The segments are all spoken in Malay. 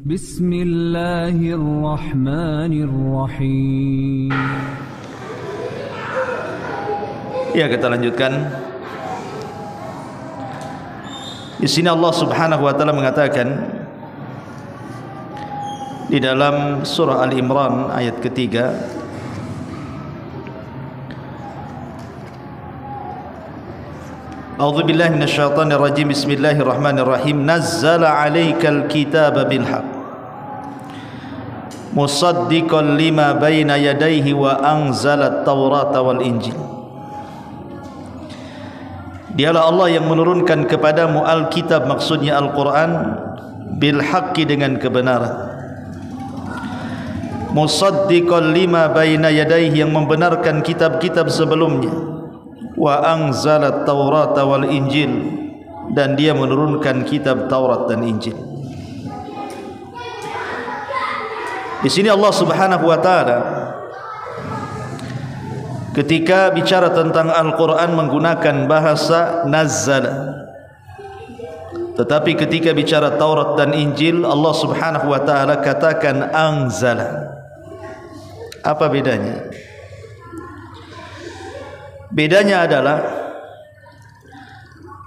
Bismillahirrahmanirrahim. Ya, kita lanjutkan. Di sini Allah Subhanahu wa taala mengatakan di dalam surah Al-Imran ayat ketiga, A'udzu billahi minasyaitonir rajim. Bismillahirrahmanirrahim. Nazzala 'alaikal kitaba bil haqq musaddiqan lima baina yadayhi wa anzalat taurata wal injil. Dialah Allah yang menurunkan kepadamu Alkitab, maksudnya Al-Quran, bil haqqi, dengan kebenaran. Musaddiqan lima baina yadayhi, yang membenarkan kitab-kitab sebelumnya. Wa anzalat taurata wal injil, dan dia menurunkan kitab Taurat dan Injil. Di sini Allah Subhanahu wa taala ketika bicara tentang Al-Quran menggunakan bahasa nazzala, tetapi ketika bicara Taurat dan Injil Allah Subhanahu wa taala katakan anzala. Apa bedanya? Bedanya adalah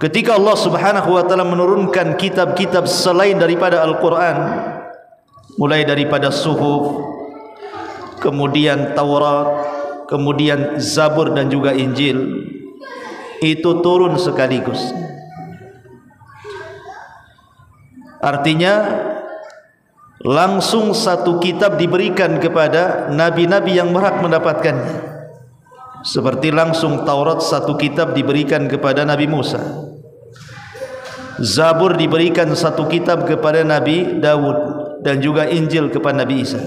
ketika Allah Subhanahu wa taala menurunkan kitab-kitab selain daripada Al-Quran, mulai daripada Suhuf, kemudian Taurat, kemudian Zabur dan juga Injil, itu turun sekaligus. Artinya langsung satu kitab diberikan kepada nabi-nabi yang berhak mendapatkannya. Seperti langsung Taurat satu kitab diberikan kepada Nabi Musa, Zabur diberikan satu kitab kepada Nabi Dawud, dan juga Injil kepada Nabi Isa.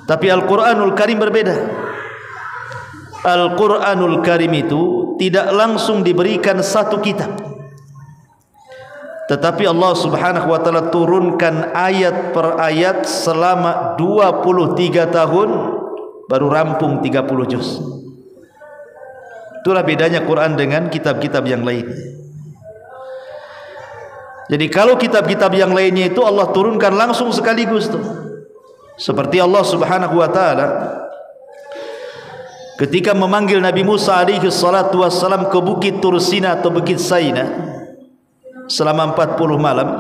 Tapi Al-Quranul Karim berbeda. Al-Quranul Karim itu tidak langsung diberikan satu kitab, tetapi Allah Subhanahu wa taala turunkan ayat per ayat selama 23 tahun, baru rampung 30 juz. Itulah bedanya Quran dengan kitab-kitab yang lainnya. Jadi kalau kitab-kitab yang lainnya itu Allah turunkan langsung sekaligus tuh. Seperti Allah Subhanahu wa taala ketika memanggil Nabi Musa alaihi salatu wassalam ke Bukit Tursina atau Bukit Saina selama 40 malam.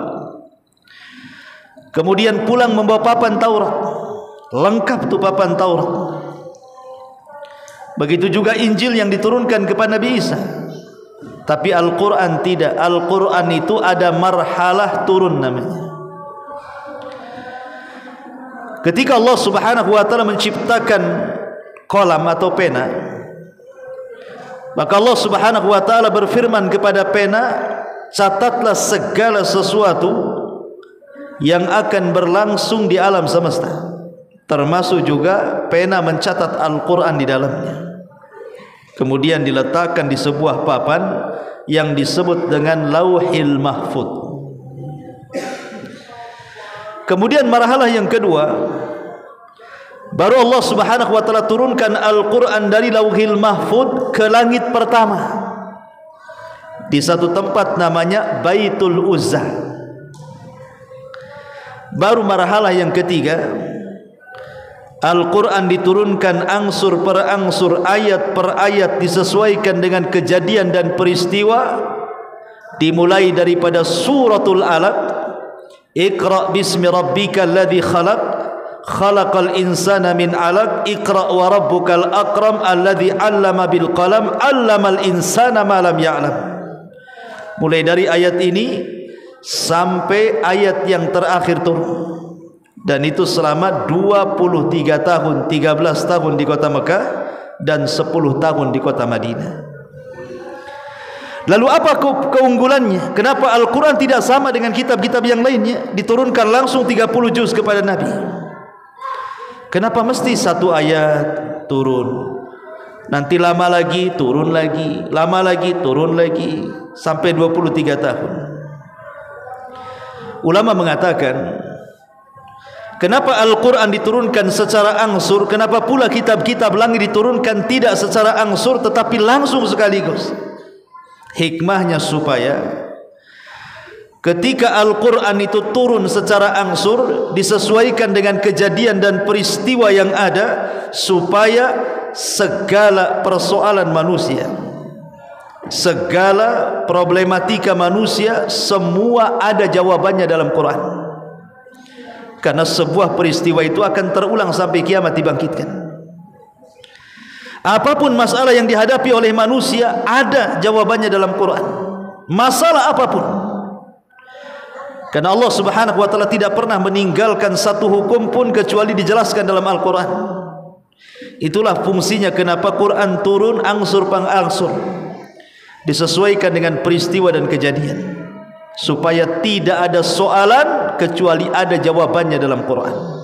Kemudian pulang membawa papan Taurat. Lengkap tuh papan Taurat. Begitu juga Injil yang diturunkan kepada Nabi Isa. Tapi Al-Quran tidak. Al-Quran itu ada marhalah turun namanya. Ketika Allah Subhanahu wa taala menciptakan kolam atau pena, maka Allah Subhanahu wa taala berfirman kepada pena, catatlah segala sesuatu yang akan berlangsung di alam semesta, termasuk juga pena mencatat Al-Quran di dalamnya. Kemudian diletakkan di sebuah papan yang disebut dengan Lauhil Mahfuz. Kemudian marhalah yang kedua, baru Allah Subhanahu wa taala turunkan Al-Quran dari Lauhil Mahfuz ke langit pertama, di satu tempat namanya Baitul Uzzah. Baru marhalah yang ketiga, Al-Quran diturunkan angsur per angsur, ayat per ayat, disesuaikan dengan kejadian dan peristiwa, dimulai daripada suratul Alaq, Iqra bismi rabbikal ladzi khalaq, khalaqal insana min 'alaq, Iqra wa rabbukal akram alladzi 'allama bil qalam, 'allamal insana ma lam ya'lam. Mulai dari ayat ini sampai ayat yang terakhir turun, dan itu selama 23 tahun, 13 tahun di kota Mekah dan 10 tahun di kota Madinah. Lalu apa keunggulannya? Kenapa Al-Quran tidak sama dengan kitab-kitab yang lainnya? Diturunkan langsung 30 juz kepada Nabi. Kenapa mesti satu ayat turun, nanti lama lagi turun lagi, lama lagi turun lagi, sampai 23 tahun? Ulama mengatakan, kenapa Al-Quran diturunkan secara angsur? Kenapa pula kitab-kitab langit diturunkan tidak secara angsur tetapi langsung sekaligus? Hikmahnya supaya ketika Al-Quran itu turun secara angsur, disesuaikan dengan kejadian dan peristiwa yang ada, supaya segala persoalan manusia, segala problematika manusia, semua ada jawabannya dalam Quran. Karena sebuah peristiwa itu akan terulang sampai kiamat dibangkitkan. Apapun masalah yang dihadapi oleh manusia, ada jawabannya dalam Quran. Masalah apapun. Karena Allah Subhanahu wa taala tidak pernah meninggalkan satu hukum pun kecuali dijelaskan dalam Al-Quran. Itulah fungsinya kenapa Quran turun angsur pang-angsur, disesuaikan dengan peristiwa dan kejadian, supaya tidak ada soalan kecuali ada jawabannya dalam Quran.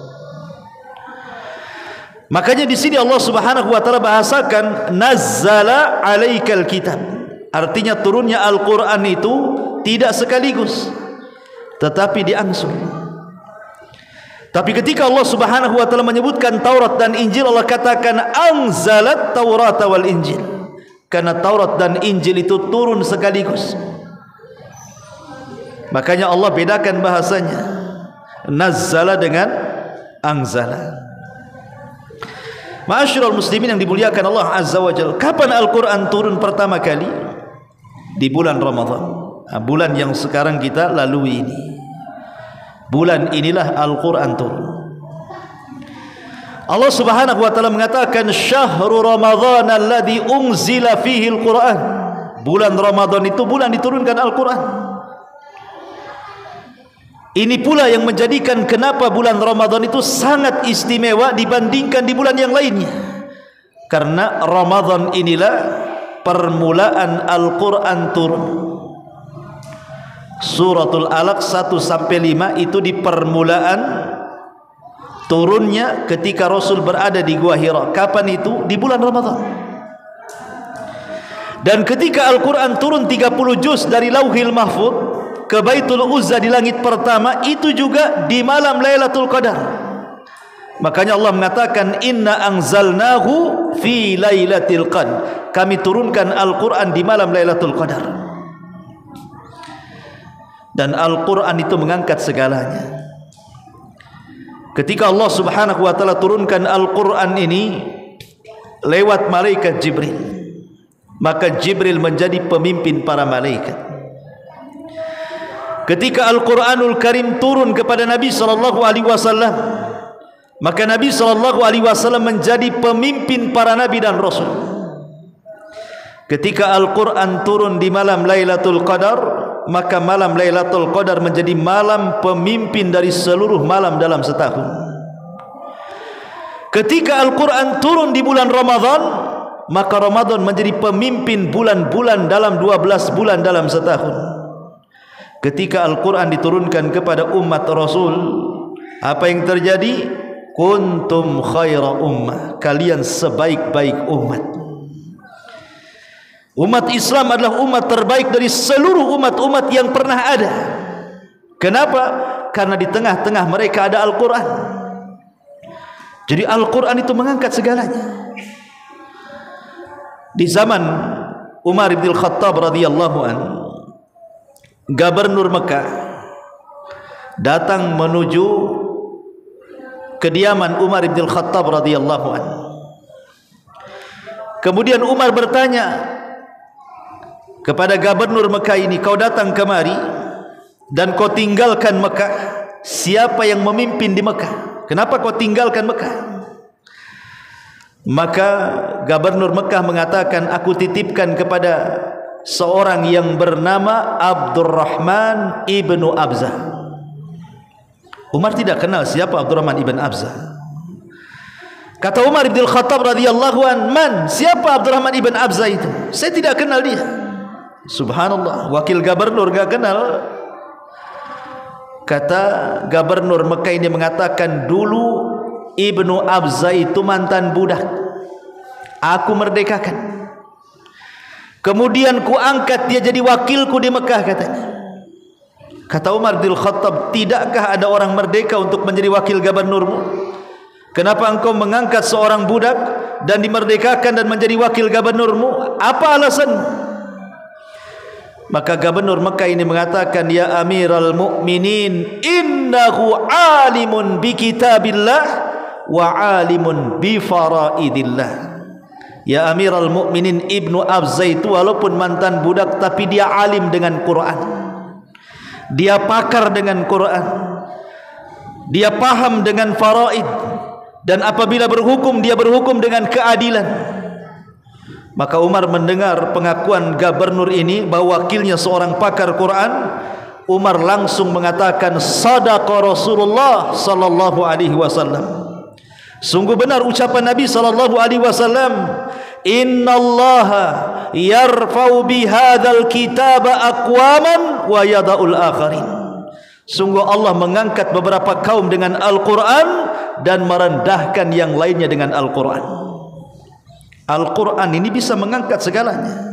Makanya di sini Allah Subhanahu wa taala bahasakan nazzala 'alaikal kitab. Artinya turunnya Al-Quran itu tidak sekaligus, tetapi diangsur. Tapi ketika Allah Subhanahu wa taala menyebutkan Taurat dan Injil, Allah katakan anzalat Taurat wal Injil. Karena Taurat dan Injil itu turun sekaligus. Makanya Allah bedakan bahasanya, nazzala dengan anzala. Ma'asyiral muslimin yang dimuliakan Allah Azza wa Jalla, kapan Al-Quran turun pertama kali? Di bulan Ramadan. Bulan yang sekarang kita lalui ini. Bulan inilah Al-Quran turun. Allah Subhanahu wa taala mengatakan syahrul Ramadhan alladzi unzila fihi al-Quran. Bulan Ramadan itu bulan diturunkan Al-Quran. Ini pula yang menjadikan kenapa bulan Ramadan itu sangat istimewa dibandingkan di bulan yang lainnya. Karena Ramadan inilah permulaan Al-Quran turun. Suratul Alaq 1-5 itu di permulaan turunnya ketika Rasul berada di Gua Hira. Kapan itu? Di bulan Ramadan. Dan ketika Al-Quran turun 30 juz dari Lauhil Mahfuz ke Baitul Uzza di langit pertama, itu juga di malam Lailatul Qadar. Makanya Allah mengatakan inna anzalnahu fi lailatul qadar. Kami turunkan Al-Quran di malam Lailatul Qadar. Dan Al-Quran itu mengangkat segalanya. Ketika Allah Subhanahu wa taala turunkan Al-Quran ini lewat malaikat Jibril, maka Jibril menjadi pemimpin para malaikat. Ketika Al-Quranul Karim turun kepada Nabi sallallahu alaihi wasallam, maka Nabi sallallahu alaihi wasallam menjadi pemimpin para nabi dan rasul. Ketika Al-Quran turun di malam Lailatul Qadar, maka malam Lailatul Qadar menjadi malam pemimpin dari seluruh malam dalam setahun. Ketika Al-Quran turun di bulan Ramadan, maka Ramadan menjadi pemimpin bulan-bulan dalam 12 bulan dalam setahun. Ketika Al-Quran diturunkan kepada umat Rasul, apa yang terjadi? Kuntum khaira ummah, kalian sebaik-baik umat. Umat Islam adalah umat terbaik dari seluruh umat-umat yang pernah ada. Kenapa? Karena di tengah-tengah mereka ada Al-Quran. Jadi Al-Quran itu mengangkat segalanya. Di zaman Umar bin Khattab radhiyallahu anhu, Gubernur Mekah datang menuju kediaman Umar bin Khattab radhiyallahu anhu. Kemudian Umar bertanya kepada Gubernur Mekah ini, kau datang kemari dan kau tinggalkan Mekah, siapa yang memimpin di Mekah? Kenapa kau tinggalkan Mekah? Maka Gubernur Mekah mengatakan, aku titipkan kepada seorang yang bernama Abdurrahman ibnu Abzah. Umar tidak kenal siapa Abdurrahman ibn Abzah. Kata Umar bin Khattab radhiyallahu an, man, siapa Abdurrahman ibn Abzah itu? Saya tidak kenal dia. Subhanallah, wakil gubernur gak kenal. Kata Gubernur Mekah ini mengatakan, dulu Ibnu Abzah itu mantan budak, aku merdekakan, kemudian ku angkat dia jadi wakilku di Mekah, katanya. Kata Umar bin Khattab, tidakkah ada orang merdeka untuk menjadi wakil gubernurmu? Kenapa engkau mengangkat seorang budak dan dimerdekakan dan menjadi wakil gubernurmu? Apa alasan? Maka gubernur Mekah ini mengatakan, ya Amiral Mukminin, innahu alimun bi kitabillah wa alimun bi faraidillah. Ya Amiral Mukminin, Ibnu Abza itu walaupun mantan budak tapi dia alim dengan Quran. Dia pakar dengan Quran. Dia paham dengan faraid, dan apabila berhukum dia berhukum dengan keadilan. Maka Umar mendengar pengakuan gubernur ini bahwa wakilnya seorang pakar Quran. Umar langsung mengatakan, sadaqa Rasulullah sallallahu alaihi wasallam. Sungguh benar ucapan Nabi sallallahu alaihi wasallam, innallaha yarfa'u bihadzal kitaba aqwaman wa yada'ul akharin. Sungguh Allah mengangkat beberapa kaum dengan Al-Quran dan merendahkan yang lainnya dengan Al-Quran. Al-Quran ini bisa mengangkat segalanya.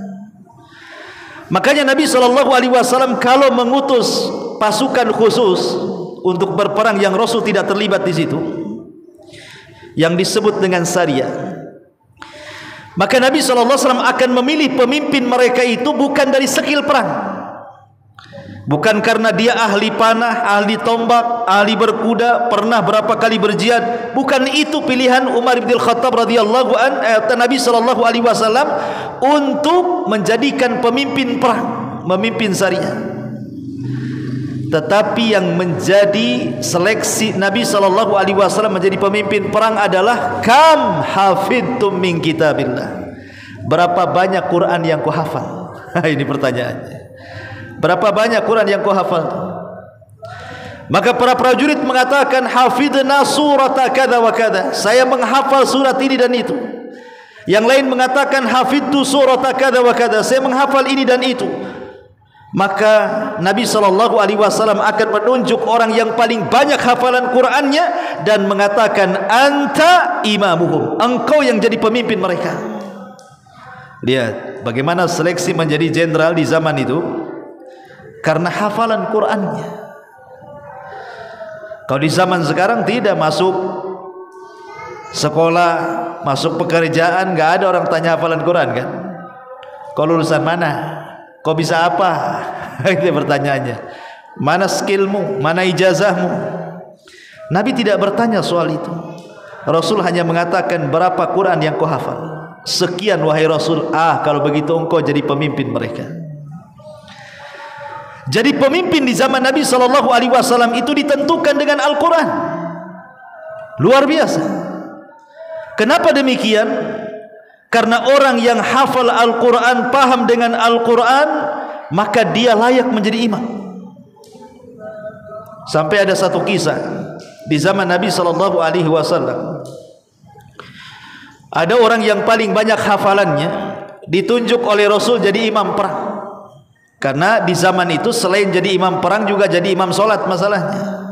Makanya Nabi SAW kalau mengutus pasukan khusus untuk berperang yang Rasul tidak terlibat di situ, yang disebut dengan Sariyah, maka Nabi SAW akan memilih pemimpin mereka itu bukan dari skill perang, bukan karena dia ahli panah, ahli tombak, ahli berkuda, pernah berapa kali berjihad. Bukan itu pilihan Umar bin Khattab radhiyallahu Nabi sallallahu alaihi wasallam untuk menjadikan pemimpin perang, memimpin Sariyah. Tetapi yang menjadi seleksi Nabi sallallahu alaihi wasallam menjadi pemimpin perang adalah kam hafidtum min kitabillah. Berapa banyak Quran yang kau hafal? Ini pertanyaannya. Berapa banyak Quran yang kau hafal? Maka para prajurit mengatakan, hafidna surata kada wa kada. Saya menghafal surat ini dan itu. Yang lain mengatakan, hafidtu surata kada wa kada. Saya menghafal ini dan itu. Maka Nabi SAW akan menunjuk orang yang paling banyak hafalan Qurannya dan mengatakan, anta imamuhum. Engkau yang jadi pemimpin mereka. Lihat bagaimana seleksi menjadi jenderal di zaman itu, karena hafalan Qurannya. Kalau di zaman sekarang tidak, masuk sekolah, masuk pekerjaan, nggak ada orang tanya hafalan Quran kan? Kau lulusan mana? Kau bisa apa? Itu pertanyaannya. Mana skillmu? Mana ijazahmu? Nabi tidak bertanya soal itu. Rasul hanya mengatakan, berapa Quran yang kau hafal? Sekian wahai Rasul. Kalau begitu engkau jadi pemimpin mereka. Jadi pemimpin di zaman Nabi SAW itu ditentukan dengan Al-Quran. Luar biasa. Kenapa demikian? Karena orang yang hafal Al-Quran, paham dengan Al-Quran, maka dia layak menjadi imam. Sampai ada satu kisah di zaman Nabi SAW. Ada orang yang paling banyak hafalannya ditunjuk oleh Rasul jadi imam perang. Karena di zaman itu selain jadi imam perang juga jadi imam solat masalahnya.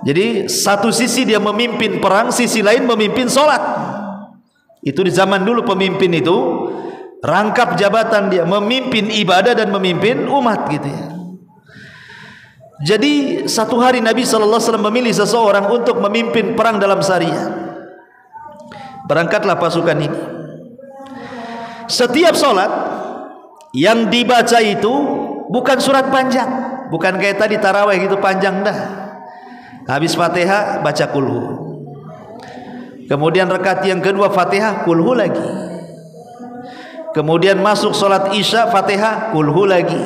Jadi satu sisi dia memimpin perang, sisi lain memimpin solat. Itu di zaman dulu pemimpin itu rangkap jabatan dia, memimpin ibadah dan memimpin umat gitu ya. Jadi satu hari Nabi SAW memilih seseorang untuk memimpin perang dalam Sariyah. Berangkatlah pasukan ini. Setiap solat yang dibaca itu bukan surat panjang, bukan kayak tadi tarawih gitu panjang dah. Habis Fatihah baca kulhu. Kemudian rakaat yang kedua Fatihah kulhu lagi. Kemudian masuk solat Isya Fatihah kulhu lagi.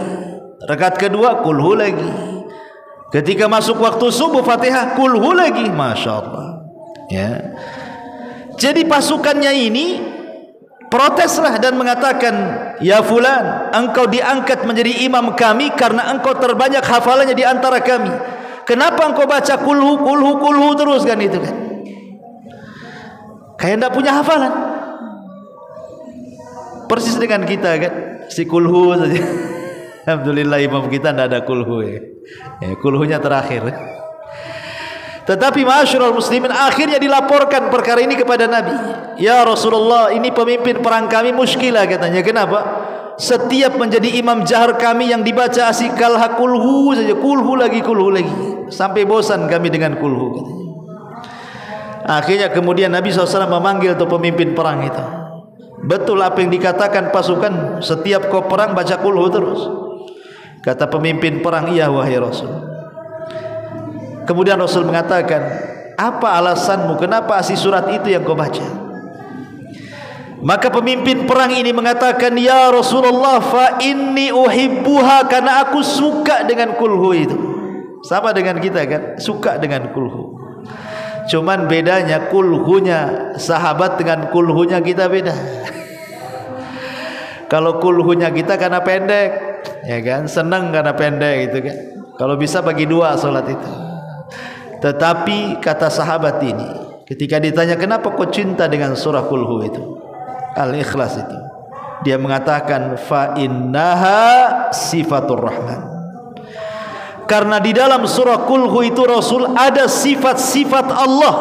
Rakaat kedua kulhu lagi. Ketika masuk waktu subuh Fatihah kulhu lagi. Masya Allah. Ya. Jadi pasukannya ini proteslah dan mengatakan, ya fulan, engkau diangkat menjadi imam kami karena engkau terbanyak hafalannya di antara kami. Kenapa engkau baca kulhu, kulhu, kulhu terus kan itu kan? Kayak tidak punya hafalan. Persis dengan kita kan, si kulhu saja. Alhamdulillah imam kita tidak ada kulhu ya. Kulhunya terakhir. Tetapi ma'asyiral muslimin, akhirnya dilaporkan perkara ini kepada Nabi. Ya Rasulullah, ini pemimpin perang kami muskilah katanya. Kenapa? Setiap menjadi imam jahar kami yang dibaca asikal kulhu saja, kulhu lagi, sampai bosan kami dengan kulhu katanya. Akhirnya kemudian Nabi SAW memanggil tuh pemimpin perang itu. betul apa yang dikatakan pasukan, setiap kau perang baca kulhu terus. Kata pemimpin perang, iya wahai Rasul. Kemudian Rasul mengatakan, apa alasanmu, kenapa si surat itu yang kau baca? Maka pemimpin perang ini mengatakan, ya Rasulullah, fa inni uhibbuha, karena aku suka dengan kulhu itu. Sama dengan kita kan, suka dengan kulhu. Cuman bedanya kulhunya sahabat dengan kulhunya kita beda. Kalau kulhunya kita karena pendek, ya kan, senang karena pendek gitu kan. Kalau bisa bagi dua solat itu. Tetapi kata sahabat ini, ketika ditanya kenapa kau cinta dengan surah kulhu itu, Al-Ikhlas itu, dia mengatakan fa innaha sifatur rahman. Karena di dalam surah kulhu itu Rasul ada sifat-sifat Allah,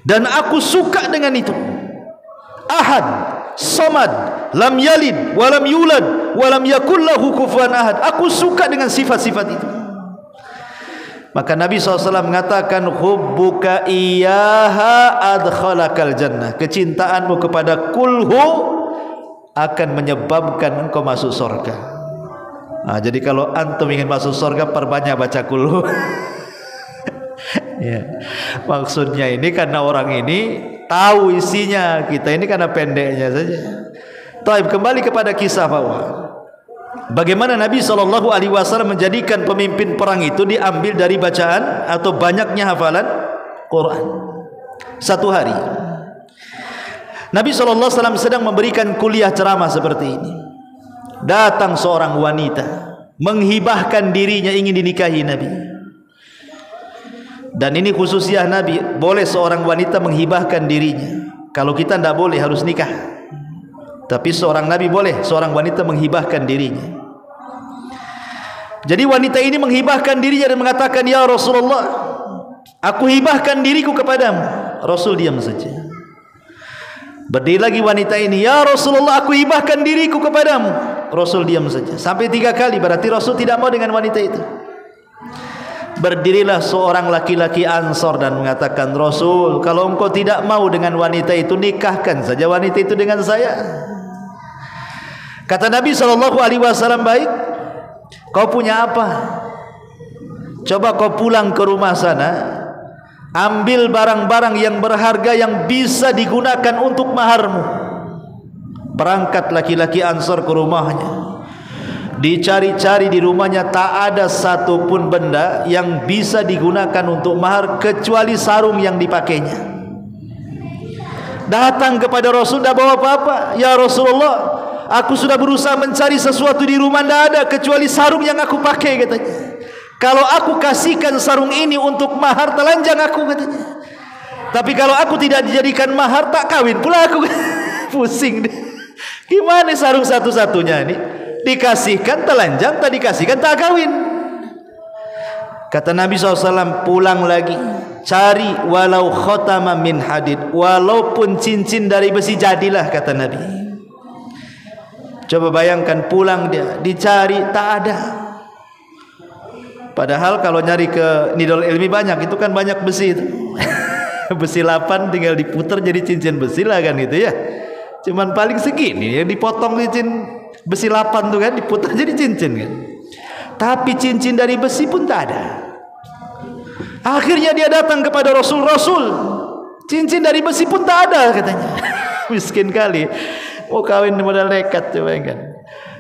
dan aku suka dengan itu. Ahad, Samad, lam yalid walam yulad walam yakul lahu kufuwan ahad. Aku suka dengan sifat-sifat itu. Maka Nabi SAW mengatakan, hubbuka iyaha adkhalakal jannah. Kecintaanmu kepada kulhu akan menyebabkan engkau masuk surga. Nah, jadi kalau antum ingin masuk surga, perbanyak baca kulhu. Ya. Maksudnya ini karena orang ini tahu isinya, kita ini karena pendeknya saja. Taib, kembali kepada kisah bahwa bagaimana Nabi SAW menjadikan pemimpin perang itu diambil dari bacaan atau banyaknya hafalan Quran. Satu hari Nabi SAW sedang memberikan kuliah ceramah seperti ini. Datang seorang wanita menghibahkan dirinya ingin dinikahi Nabi. Dan ini khususiah Nabi, boleh seorang wanita menghibahkan dirinya. Kalau kita tidak boleh, harus nikah. Tapi seorang Nabi boleh, seorang wanita menghibahkan dirinya. Jadi wanita ini menghibahkan dirinya dan mengatakan, ya Rasulullah, aku hibahkan diriku kepadamu. Rasul diam saja. Berdiri lagi wanita ini, ya Rasulullah, aku hibahkan diriku kepadamu. Rasul diam saja. Sampai 3 kali, berarti Rasul tidak mau dengan wanita itu. Berdirilah seorang laki-laki Ansor dan mengatakan, Rasul, kalau engkau tidak mau dengan wanita itu, nikahkan saja wanita itu dengan saya. Kata Nabi SAW, baik, kau punya apa? Coba kau pulang ke rumah sana, ambil barang-barang yang berharga yang bisa digunakan untuk maharmu. Berangkat laki-laki Ansor ke rumahnya. Dicari-cari di rumahnya, tak ada satupun benda yang bisa digunakan untuk mahar kecuali sarung yang dipakainya. Datang kepada Rasul, tidak bawa apa-apa. Ya Rasulullah, aku sudah berusaha mencari sesuatu di rumah, tidak ada kecuali sarung yang aku pakai, katanya. Kalau aku kasihkan sarung ini untuk mahar, telanjang aku, katanya. Tapi kalau aku tidak dijadikan mahar, tak kawin pula aku. Pusing deh. Gimana sarung satu-satunya ini? Dikasihkan telanjang, tak dikasihkan tak kawin. Kata Nabi SAW, pulang lagi, cari walau khotama min hadid, walaupun cincin dari besi jadilah, kata Nabi. Coba bayangkan, pulang dia, dicari tak ada. Padahal kalau nyari ke Nidol Ilmi banyak, itu kan banyak besi itu. Besi 8 tinggal diputar jadi cincin besi lah kan gitu ya. Cuman paling segini yang dipotong cincin besi 8 tuh kan, diputar jadi cincin kan. Tapi cincin dari besi pun tak ada. Akhirnya dia datang kepada Rasul, Rasul, cincin dari besi pun tak ada, katanya. Miskin kali, mau kawin modal nekat, coba kan.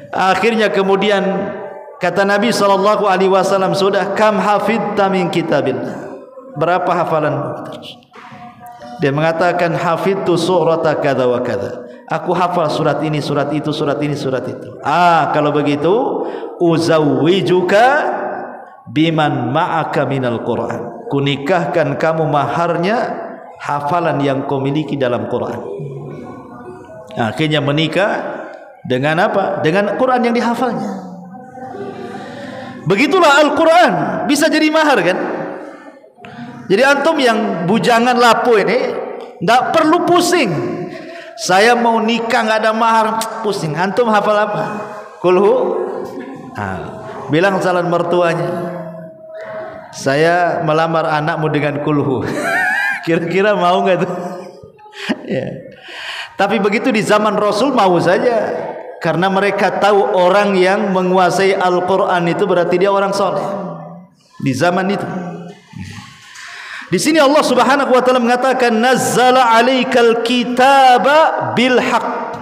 Akhirnya kemudian kata Nabi SAW, sudah, kam hafidta min kitabillah, berapa hafalan? Dia mengatakan, hafidtu surata kada wa kada, aku hafal surat ini, surat itu, surat ini, surat itu. Kalau begitu, uzawwijuka biman ma'aka minal Quran, kunikahkan kamu maharnya hafalan yang kau miliki dalam Quran. Akhirnya menikah dengan apa? Dengan Quran yang dihafalnya. Begitulah Al-Quran bisa jadi mahar kan. Jadi antum yang bujangan lapu ini tidak perlu pusing. Saya mau nikah nggak ada mahar, pusing. Antum hafal apa? Kulhu. Bilang calon mertuanya, saya melamar anakmu dengan kulhu. Kira-kira mau nggak tuh? Ya. Tapi begitu di zaman Rasul mau saja, karena mereka tahu orang yang menguasai Al-Quran itu berarti dia orang soleh di zaman itu. Di sini Allah Subhanahu wa taala mengatakan nazzala 'alaikal kitaba bil haqq.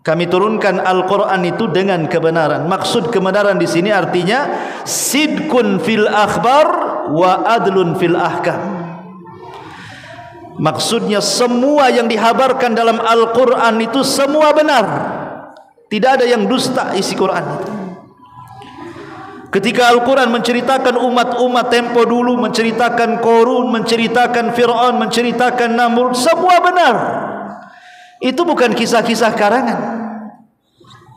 Kami turunkan Al-Quran itu dengan kebenaran. Maksud kebenaran di sini artinya sidqun fil akhbar wa adlun fil ahkam. Maksudnya semua yang dihabarkan dalam Al-Quran itu semua benar. Tidak ada yang dusta isi Quran itu. Ketika Al-Quran menceritakan umat-umat tempo dulu, menceritakan Qarun, menceritakan Fir'aun, menceritakan Namrud, semua benar. Itu bukan kisah-kisah karangan.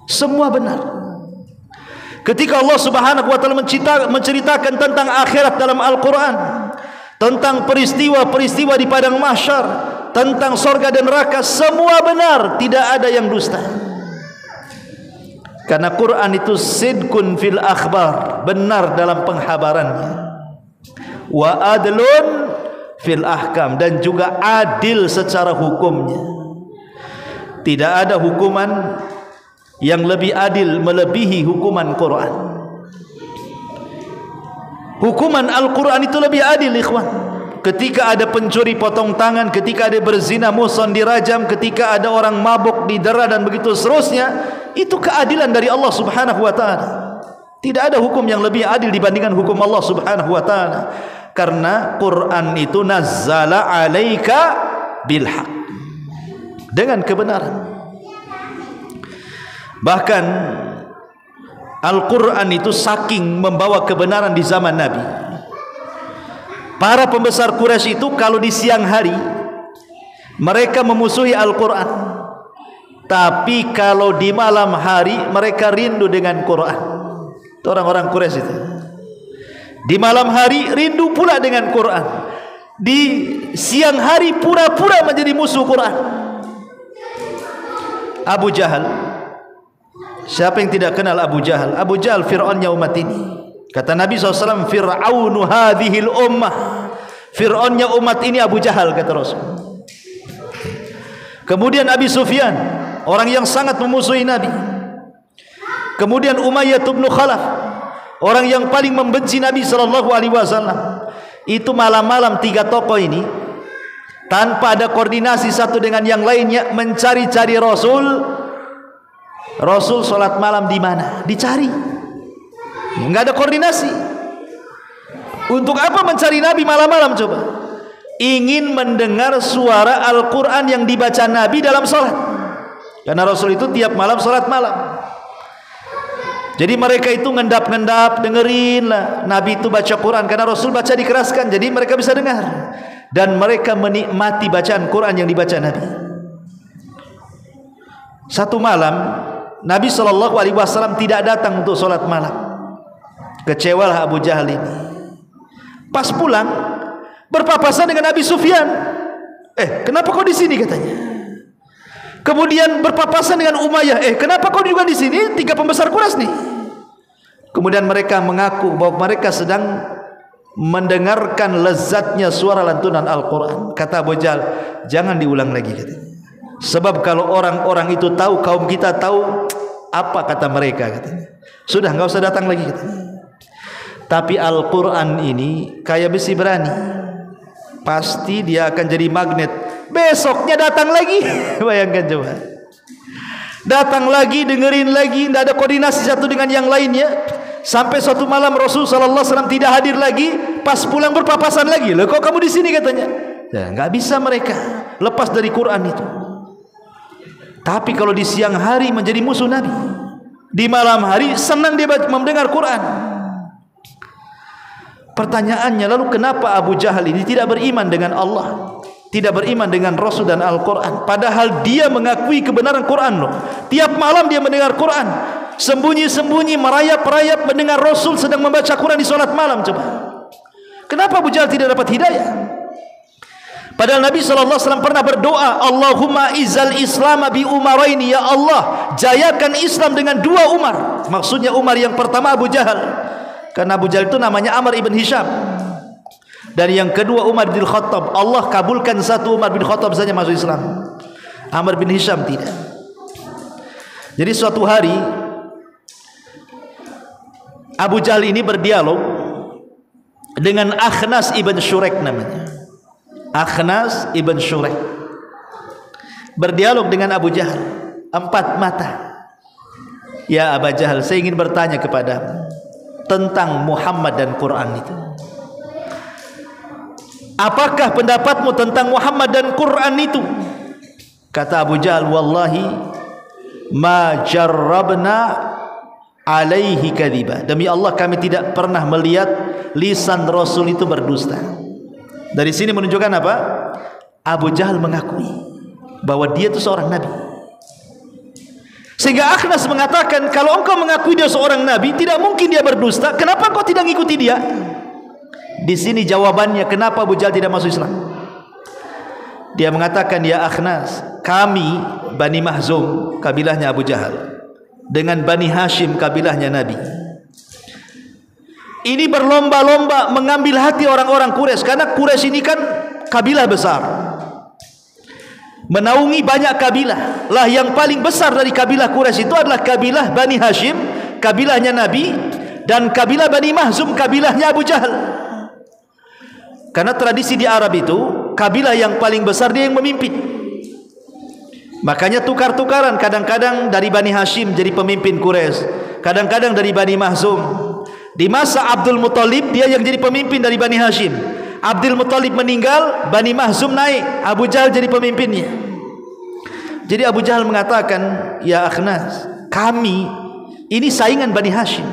Semua benar. Ketika Allah Subhanahu wa taala menceritakan tentang akhirat dalam Al-Quran, tentang peristiwa-peristiwa di padang mahsyar, tentang surga dan neraka, semua benar, tidak ada yang dusta. Karena Quran itu sidqun fil akhbar, benar dalam penghabarannya, wa adlun fil ahkam, dan juga adil secara hukumnya. Tidak ada hukuman yang lebih adil melebihi hukuman Quran. Hukuman Al-Quran itu lebih adil, ikhwan. Ketika ada pencuri potong tangan, ketika ada berzina muhsan dirajam, ketika ada orang mabuk didera dan begitu seterusnya, itu keadilan dari Allah Subhanahu wa taala. Tidak ada hukum yang lebih adil dibandingkan hukum Allah Subhanahu wa taala. Karena Quran itu nazzala 'alaika bil haqq, dengan kebenaran. Bahkan Al-Quran itu saking membawa kebenaran di zaman Nabi, para pembesar Quraisy itu kalau di siang hari mereka memusuhi Al-Quran, tapi kalau di malam hari mereka rindu dengan Quran. Itu orang-orang Quraisy itu. Di malam hari rindu pula dengan Quran, di siang hari pura-pura menjadi musuh Quran. Abu Jahal, siapa yang tidak kenal Abu Jahal? Abu Jahal Fir'aunnya umat ini. Kata Nabi SAW, Fir'aunu hadhil ummah, Fir'aunnya umat ini Abu Jahal, kata Rasul. Kemudian Abi Sufyan, orang yang sangat memusuhi Nabi. Kemudian Umayyah bin Khalaf, orang yang paling membenci Nabi SAW. Itu malam-malam tiga tokoh ini, tanpa ada koordinasi satu dengan yang lainnya, mencari-cari Rasul. Rasul sholat malam di mana? Dicari. Enggak ada koordinasi. Untuk apa mencari Nabi malam-malam coba? Ingin mendengar suara Al-Quran yang dibaca Nabi dalam sholat. Karena Rasul itu tiap malam sholat malam. Jadi mereka itu ngendap-ngendap, dengerin lah Nabi itu baca Quran. Karena Rasul baca dikeraskan, jadi mereka bisa dengar. Dan mereka menikmati bacaan Quran yang dibaca Nabi. Satu malam Nabi SAW tidak datang untuk sholat malam. Kecewalah Abu Jahal ini. Pas pulang berpapasan dengan Abi Sufyan. Kenapa kau di sini, katanya. Kemudian berpapasan dengan Umayyah. Kenapa kau juga di sini? Tiga pembesar Quraisy nih. Kemudian mereka mengaku bahwa mereka sedang mendengarkan lezatnya suara lantunan Al-Quran. Kata Abu Jahal, jangan diulang lagi, katanya. Sebab kalau orang-orang itu tahu, kaum kita tahu, apa kata mereka, katanya. Sudah, enggak usah datang lagi, katanya. Tapi Al-Quran ini kayak besi berani, pasti dia akan jadi magnet. Besoknya datang lagi. Bayangkan coba, datang lagi, dengerin lagi, tidak ada koordinasi satu dengan yang lainnya. Sampai suatu malam Rasul SAW tidak hadir lagi. Pas pulang berpapasan lagi. Loh, kok kamu di sini, katanya. Ya, nggak bisa mereka lepas dari Quran itu. Tapi kalau di siang hari menjadi musuh Nabi, di malam hari senang dia mendengar Quran. Pertanyaannya, lalu kenapa Abu Jahal ini tidak beriman dengan Allah, tidak beriman dengan Rasul dan Al-Quran? Padahal dia mengakui kebenaran Quran loh. Tiap malam dia mendengar Quran, sembunyi-sembunyi merayap-rayap mendengar Rasul sedang membaca Quran di sholat malam. Coba, kenapa Abu Jahal tidak dapat hidayah? Padahal Nabi SAW pernah berdoa, Allahumma izal Islam bi umaraini, ya Allah jayakan Islam dengan dua Umar. Maksudnya Umar yang pertama Abu Jahal, karena Abu Jahal itu namanya Amr ibn Hisham. Dan yang kedua Umar bin Khattab. Allah kabulkan satu Umar bin Khattab saja masuk Islam. Amr bin Hisham tidak. Jadi suatu hari Abu Jahal ini berdialog dengan Akhnas ibn Syurek namanya. Akhnas ibn Syurek berdialog dengan Abu Jahal empat mata. Ya Abu Jahal, saya ingin bertanya kepadamu tentang Muhammad dan Quran itu. Apakah pendapatmu tentang Muhammad dan Quran itu? Kata Abu Jahal, wallahi ma jarrabna alaihi kadhiba. Demi Allah kami tidak pernah melihat lisan Rasul itu berdusta. Dari sini menunjukkan apa? Abu Jahal mengakui bahwa dia itu seorang nabi. Sehingga Akhnas mengatakan, kalau engkau mengakui dia seorang nabi, tidak mungkin dia berdusta. Kenapa kau tidak mengikuti dia? Di sini jawabannya kenapa Abu Jahal tidak masuk Islam. Dia mengatakan, ya Akhnas, kami Bani Mahzum, kabilahnya Abu Jahal, dengan Bani Hashim, kabilahnya Nabi, ini berlomba-lomba mengambil hati orang-orang Quraisy. Karena Quraisy ini kan kabilah besar, menaungi banyak kabilah. Lah yang paling besar dari kabilah Quraisy itu adalah kabilah Bani Hashim, kabilahnya Nabi, dan kabilah Bani Mahzum, kabilahnya Abu Jahal. Karena tradisi di Arab itu, kabilah yang paling besar dia yang memimpin. Makanya tukar-tukaran, kadang-kadang dari Bani Hashim jadi pemimpin Quraisy, kadang-kadang dari Bani Mahzum. Di masa Abdul Muthalib, dia yang jadi pemimpin dari Bani Hashim. Abdul Muthalib meninggal, Bani Mahzum naik, Abu Jahal jadi pemimpinnya. Jadi Abu Jahal mengatakan, ya Akhnas, kami ini saingan Bani Hashim.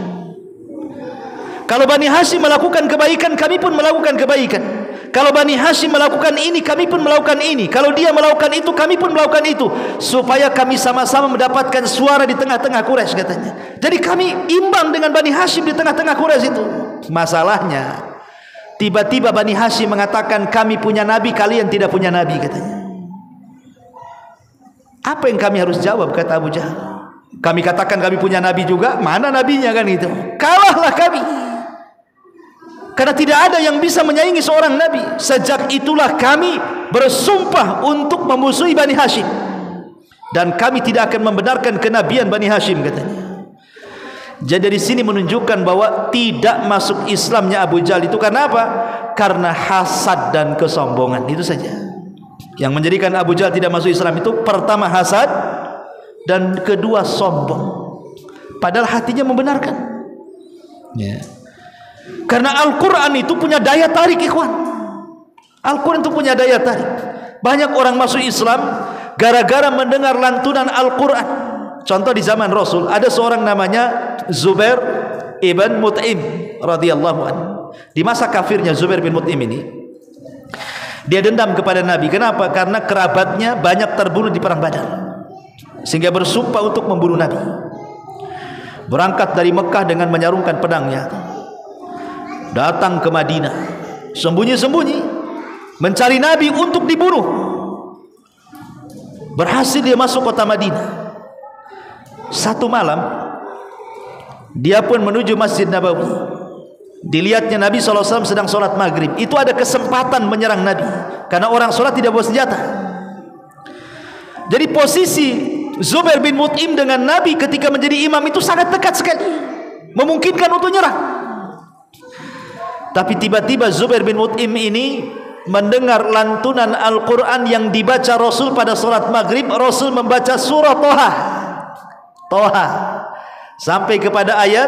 Kalau Bani Hashim melakukan kebaikan, kami pun melakukan kebaikan. Kalau Bani Hashim melakukan ini, kami pun melakukan ini. Kalau dia melakukan itu, kami pun melakukan itu, supaya kami sama-sama mendapatkan suara di tengah-tengah Quraisy, katanya. Jadi kami imbang dengan Bani Hashim di tengah-tengah Quraisy itu. Masalahnya, tiba-tiba Bani Hashim mengatakan, kami punya nabi, kalian tidak punya nabi, katanya. Apa yang kami harus jawab, kata Abu Jahal? Kami katakan kami punya nabi juga, mana nabinya, kan itu? Kalahlah kami. Karena tidak ada yang bisa menyaingi seorang nabi. Sejak itulah kami bersumpah untuk memusuhi Bani Hashim, dan kami tidak akan membenarkan kenabian Bani Hashim, katanya. Jadi dari sini menunjukkan bahwa tidak masuk Islamnya Abu Jahal itu karena apa? Karena hasad dan kesombongan. Itu saja yang menjadikan Abu Jahal tidak masuk Islam. Itu pertama hasad, dan kedua sombong. Padahal hatinya membenarkan. Ya. Karena Al-Quran itu punya daya tarik, ikhwan. Al-Quran itu punya daya tarik. Banyak orang masuk Islam gara-gara mendengar lantunan Al-Quran. Contoh di zaman Rasul, ada seorang namanya Zubair ibn Mut'im radhiyallahu anhu. Di masa kafirnya Zubair bin Mut'im ini, dia dendam kepada Nabi. Kenapa? Karena kerabatnya banyak terbunuh di perang Badar, sehingga bersumpah untuk membunuh Nabi. Berangkat dari Mekah dengan menyarungkan pedangnya, datang ke Madinah sembunyi-sembunyi mencari Nabi untuk dibunuh. Berhasil dia masuk kota Madinah. Satu malam dia pun menuju Masjid Nabawi. Dilihatnya Nabi SAW sedang sholat maghrib. Itu ada kesempatan menyerang Nabi, karena orang sholat tidak bawa senjata. Jadi posisi Zubair bin Mut'im dengan Nabi ketika menjadi imam itu sangat dekat sekali, memungkinkan untuk nyerang. Tapi tiba-tiba Zubair bin Mut'im ini mendengar lantunan Al-Quran yang dibaca Rasul pada sholat maghrib. Rasul membaca surah Toha sampai kepada ayat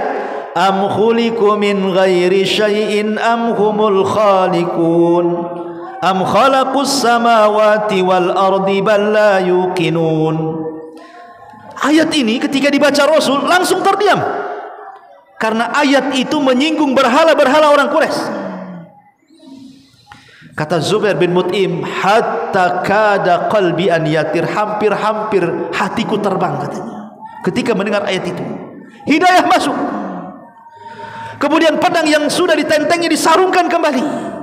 am khuliqu min ghairi syai'in am humul khaliqun am khalaqus samawati wal ardi bal la yuqinun. Ayat ini ketika dibaca Rasul langsung terdiam, karena ayat itu menyinggung berhala-berhala orang Quraisy. Kata Zubair bin Mut'im, hatta kada qalbi an yatir, hampir-hampir hatiku terbang, katanya, ketika mendengar ayat itu. Hidayah masuk. Kemudian pedang yang sudah ditentengnya disarungkan kembali.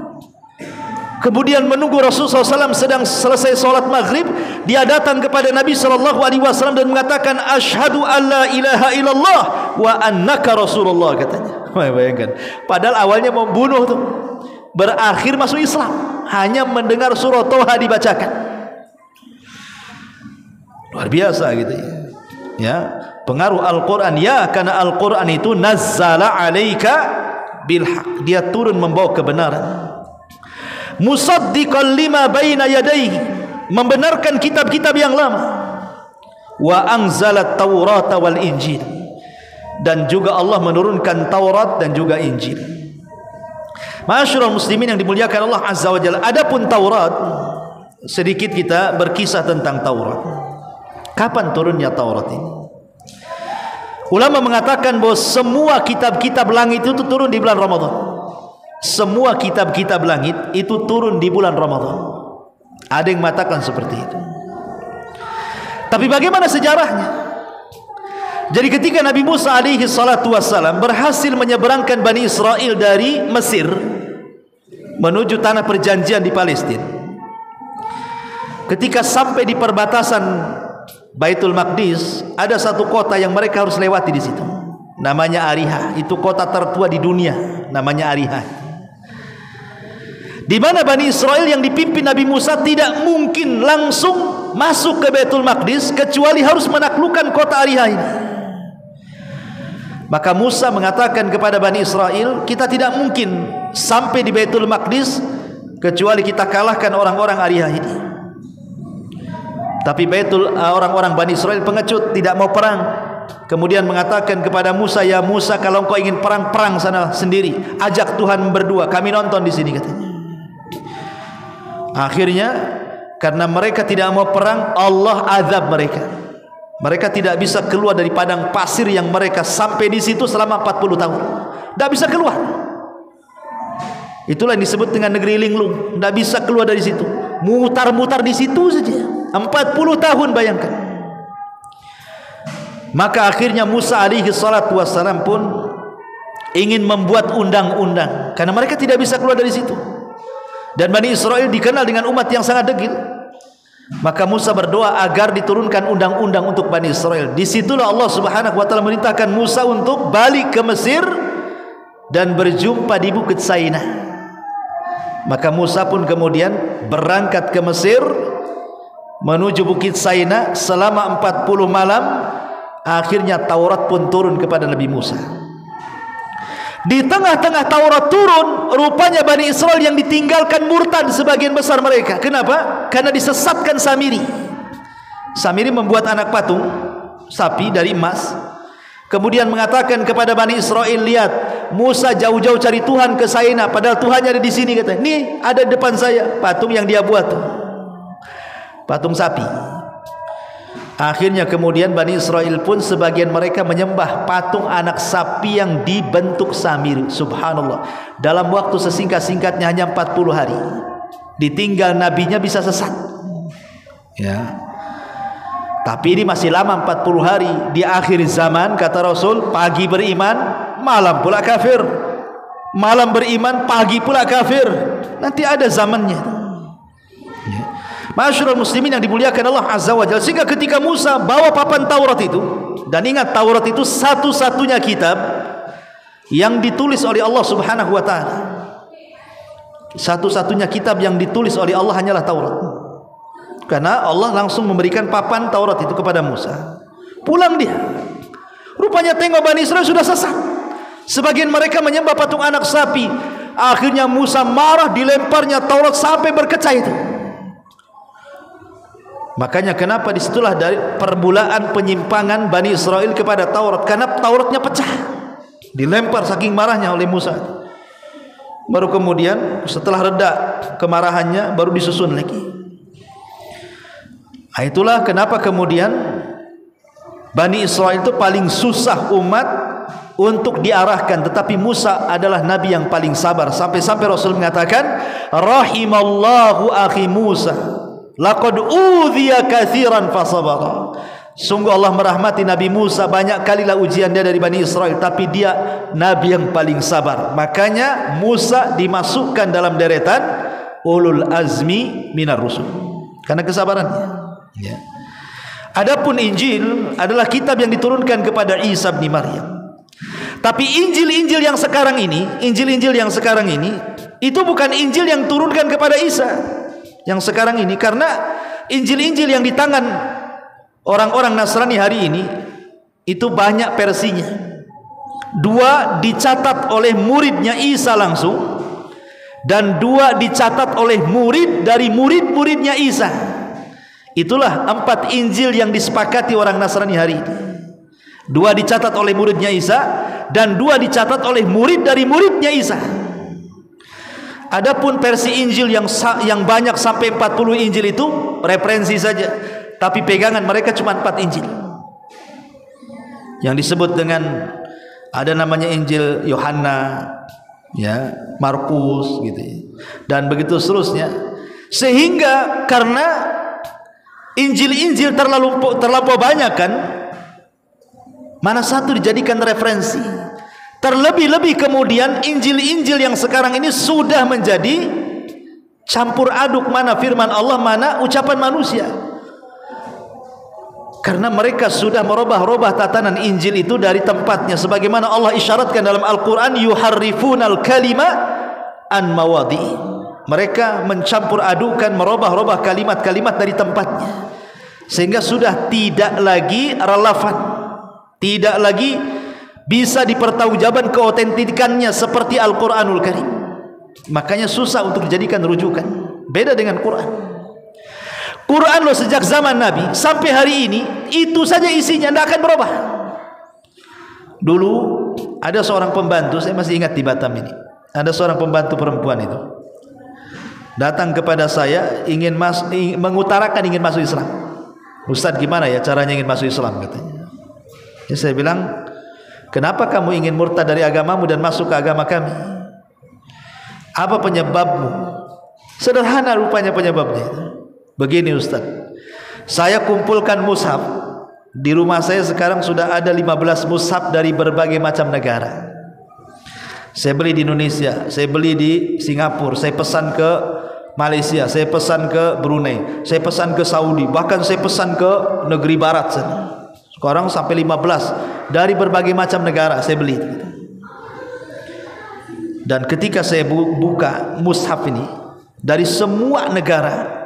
Kemudian menunggu Rasulullah SAW sedang selesai sholat maghrib, dia datang kepada Nabi SAW dan mengatakan, asyhadu an la ilaha illallah wa annaka Rasulullah, katanya. Bayangkan, padahal awalnya mau bunuh tuh, berakhir masuk Islam hanya mendengar surah Toha dibacakan. Luar biasa gitu ya. Ya, pengaruh Al-Qur'an ya, karena Al-Qur'an itu nazzala 'alaika bil haq. Dia turun membawa kebenaran. Musaddiqan lima baina yadayhi, membenarkan kitab-kitab yang lama. Wa anzalat Taurata wal Injil, dan juga Allah menurunkan Taurat dan juga Injil. Ma'asyiral muslimin yang dimuliakan Allah Azza wa Jalla, adapun Taurat, sedikit kita berkisah tentang Taurat. Kapan turunnya Taurat ini? Ulama mengatakan bahwa semua kitab-kitab langit itu turun di bulan Ramadan. Semua kitab-kitab langit itu turun di bulan Ramadan. Ada yang mengatakan seperti itu. Tapi bagaimana sejarahnya? Jadi ketika Nabi Musa alaihi salatu wassalam berhasil menyeberangkan Bani Israel dari Mesir menuju tanah perjanjian di Palestina, ketika sampai di perbatasan Baitul Maqdis, ada satu kota yang mereka harus lewati di situ. Namanya Ariha. Itu kota tertua di dunia, namanya Ariha. Di mana Bani Israel yang dipimpin Nabi Musa tidak mungkin langsung masuk ke Baitul Maqdis kecuali harus menaklukkan kota Ariha ini. Maka Musa mengatakan kepada Bani Israel, kita tidak mungkin sampai di Baitul Maqdis kecuali kita kalahkan orang-orang Ariha ini. Tapi orang-orang Bani Israel pengecut, tidak mau perang. Kemudian mengatakan kepada Musa, ya Musa, kalau engkau ingin perang, perang sana sendiri. Ajak Tuhan berdua, kami nonton di sini, katanya. Akhirnya karena mereka tidak mau perang, Allah azab mereka. Mereka tidak bisa keluar dari padang pasir yang mereka sampai di situ selama 40 tahun. Tidak bisa keluar. Itulah yang disebut dengan negeri linglung. Tidak bisa keluar dari situ. Mutar-mutar di situ saja. 40 tahun, bayangkan. Maka akhirnya Musa alaihi salatu wassalam pun ingin membuat undang-undang, karena mereka tidak bisa keluar dari situ. Dan Bani Israel dikenal dengan umat yang sangat degil. Maka Musa berdoa agar diturunkan undang-undang untuk Bani Israel. Disitulah Allah subhanahu wa ta'ala merintahkan Musa untuk balik ke Mesir dan berjumpa di Bukit Sainah. Maka Musa pun kemudian berangkat ke Mesir menuju Bukit Sainah selama 40 malam. Akhirnya Taurat pun turun kepada Nabi Musa. Di tengah-tengah Taurat turun, rupanya Bani Israel yang ditinggalkan murtad sebagian besar mereka. Kenapa? Karena disesatkan Samiri. Samiri membuat anak patung sapi dari emas, kemudian mengatakan kepada Bani Israel, lihat, Musa jauh-jauh cari Tuhan ke Sainah, padahal Tuhannya ada di sini, kata. Nih ada depan saya patung yang dia buat tuh, patung sapi. Akhirnya kemudian Bani Israel pun sebagian mereka menyembah patung anak sapi yang dibentuk Samiri. Subhanallah. Dalam waktu sesingkat-singkatnya hanya 40 hari. Ditinggal nabinya bisa sesat. Ya. Tapi ini masih lama, 40 hari. Di akhir zaman kata Rasul, pagi beriman, malam pula kafir. Malam beriman, pagi pula kafir. Nanti ada zamannya. Ma'asyiral muslimin yang dimuliakan Allah Azza wa Jalla, sehingga ketika Musa bawa papan Taurat itu, dan ingat Taurat itu satu-satunya kitab yang ditulis oleh Allah Subhanahu wa taala. Satu-satunya kitab yang ditulis oleh Allah hanyalah Taurat. Karena Allah langsung memberikan papan Taurat itu kepada Musa. Pulang dia. Rupanya tengok Bani Israel sudah sesat. Sebagian mereka menyembah patung anak sapi. Akhirnya Musa marah, dilemparnya Taurat sampai berkecah itu. Makanya kenapa disitulah dari permulaan penyimpangan Bani Israel kepada Taurat, karena Tauratnya pecah, dilempar saking marahnya oleh Musa. Baru kemudian setelah reda kemarahannya baru disusun lagi. Nah, itulah kenapa kemudian Bani Israel itu paling susah umat untuk diarahkan, tetapi Musa adalah nabi yang paling sabar. Sampai-sampai Rasul mengatakan, rahimallahu akhi Musa, laqad udhiya katsiran fasabara. Sungguh Allah merahmati Nabi Musa, banyak kalilah ujian dia dari Bani Israel, tapi dia nabi yang paling sabar. Makanya Musa dimasukkan dalam deretan ulul azmi minar rusul karena kesabarannya. Ya. Adapun Injil adalah kitab yang diturunkan kepada Isa bin Maryam. Tapi Injil-Injil yang sekarang ini, Injil-Injil yang sekarang ini itu bukan Injil yang turunkan kepada Isa yang sekarang ini, karena Injil-Injil yang di tangan orang-orang Nasrani hari ini itu banyak versinya. 2 dicatat oleh muridnya Isa langsung, dan 2 dicatat oleh murid dari murid-muridnya Isa. Itulah 4 Injil yang disepakati orang Nasrani hari ini. 2 dicatat oleh muridnya Isa, dan 2 dicatat oleh murid dari muridnya Isa. Adapun versi Injil yang banyak sampai 40 Injil itu referensi saja, tapi pegangan mereka cuma 4 Injil. Yang disebut dengan, ada namanya Injil Yohana, ya, Markus gitu ya, dan begitu seterusnya. Sehingga karena Injil-Injil terlampau banyak kan, mana satu dijadikan referensi. Terlebih-lebih kemudian Injil-Injil yang sekarang ini sudah menjadi campur aduk, mana firman Allah, mana ucapan manusia. Karena mereka sudah merubah-rubah tatanan Injil itu dari tempatnya, sebagaimana Allah isyaratkan dalam Al-Quran, yuharrifunal kalima an mawadi'i. Mereka mencampur adukan, merubah-rubah kalimat-kalimat dari tempatnya, sehingga sudah tidak lagi relevan, tidak lagi bisa dipertanggungjawabkan keotentikannya seperti Al-Quranul Karim. Makanya susah untuk dijadikan rujukan. Beda dengan Quran. Quran loh, sejak zaman Nabi sampai hari ini itu saja isinya, tidak akan berubah. Dulu ada seorang pembantu, saya masih ingat di Batam ini, ada seorang pembantu perempuan itu datang kepada saya, ingin mengutarakan ingin masuk Islam. Ustaz, gimana ya caranya ingin masuk Islam, katanya. Ya, saya bilang, kenapa kamu ingin murtad dari agamamu dan masuk ke agama kami? Apa penyebabmu? Sederhana rupanya penyebabnya. Begini Ustaz, saya kumpulkan mushaf. Di rumah saya sekarang sudah ada 15 mushaf dari berbagai macam negara. Saya beli di Indonesia, saya beli di Singapura, saya pesan ke Malaysia, saya pesan ke Brunei, saya pesan ke Saudi, bahkan saya pesan ke negeri barat sana. Sekarang sampai 15 dari berbagai macam negara saya beli. Dan ketika saya buka mushaf ini, dari semua negara,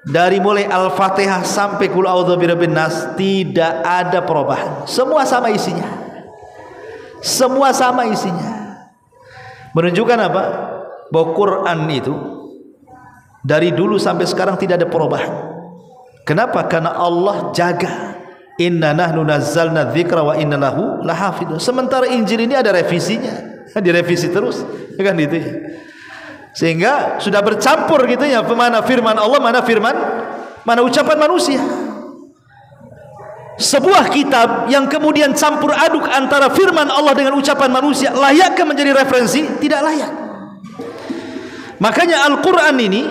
dari mulai Al-Fatihah sampai Qul a'udzu birabbin nas, tidak ada perubahan. Semua sama isinya. Semua sama isinya. Menunjukkan apa? Bahwa Quran itu dari dulu sampai sekarang tidak ada perubahan. Kenapa? Karena Allah jaga. Inna nahnu nazzalna dzikra wa inna lahu lahafidz. Sementara Injil ini ada revisinya. Direvisi terus, kan itu ya. Sehingga sudah bercampur gitu ya, mana firman Allah, mana ucapan manusia. Sebuah kitab yang kemudian campur aduk antara firman Allah dengan ucapan manusia, layakkah menjadi referensi? Tidak layak. Makanya Al-Quran ini,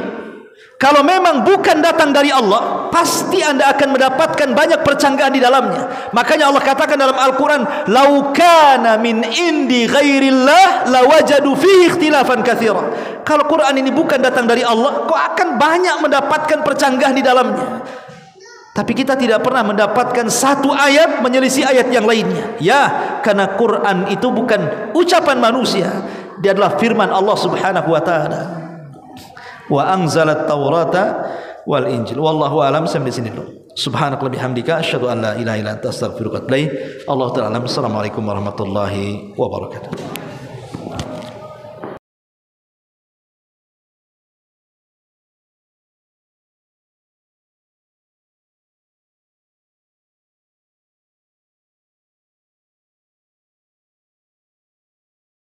kalau memang bukan datang dari Allah, pasti Anda akan mendapatkan banyak percanggahan di dalamnya. Makanya Allah katakan dalam Al-Quran, "Lau kana min indi ghairillah lawajadu fihi ikhtilafan katsira." Kalau Quran ini bukan datang dari Allah, kok akan banyak mendapatkan percanggahan di dalamnya. Tapi kita tidak pernah mendapatkan satu ayat menyelisih ayat yang lainnya. Ya, karena Quran itu bukan ucapan manusia, dia adalah firman Allah Subhanahu wa taala. Wa anzalat Taurata wal Injil. Wallahu a'lam. Sampai sini dulu. Subhanakallahumma bihamdika asyhadu an la ilaha illa anta astaghfiruka wa atubu ilaik. Allahu ta'ala. Assalamualaikum warahmatullahi wabarakatuh.